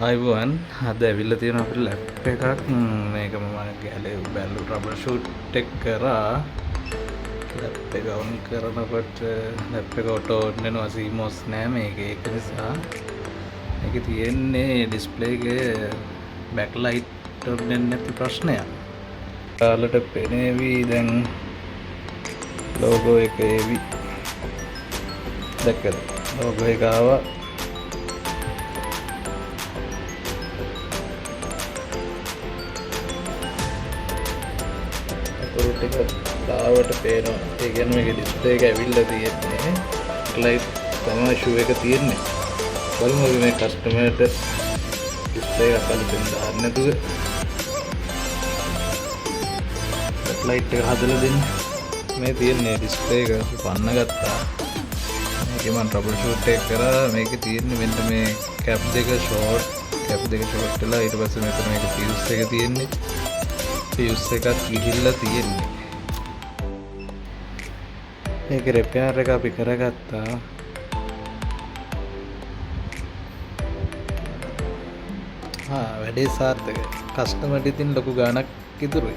අයිබුවන් අද ඇවිල්ලා තියෙන අපිට ලැප් එකක් මේක මම ගැලේ බැලු රබර් ෂූට් එක කරා ලැප් එක ඔන් කරනකොට ලැප් එක ඔටෝ ඔන් වෙනවා සීමොස් නෑ මේක ඒක නිසා මේකේ තියෙන්නේ ඩිස්ප්ලේ එකේ බෑක් ලයිට් ඔන් වෙන්නේ නැති ප්‍රශ්නයක්. කාලට පෙනේවි දැන් ලෝගෝ එක ඒවි දැක්කද ලෝගෝ එක ආවා. ටික ලාවට පේනවා ඒ කියන්නේ මේක ඩිස්ප්ලේ එක ඇවිල්ලා තියෙන්නේ ලයිට් තමයි ෂූ එක තියෙන්නේ. බලමු අපි මේ කස්ටමර්ට ඩිස්ප්ලේ එක අල්ලගෙන දාන්න නැතුව ලයිට් එක හදලා දෙන්න. මේ තියෙන්නේ ඩිස්ප්ලේ එක පන්න ගත්තා. මේක මම ට්‍රබල් ෂූට් එක කරා. මේකේ තියෙන්නේ මෙන්න මේ කැප් දෙක ෂෝට් වෙලා ඊට පස්සේ මෙතන මේක ෆියුස් එක තියෙන්නේ. ෆියුස් එකක් ගිහිල්ලා තියෙන්නේ. මේක රිපෙයාර් එක අපි කරගත්තා. වැඩේ සාර්ථකයි. කස්ටමර්ට ඉතින් ලොකු ගාණක් ඉතුරුයි.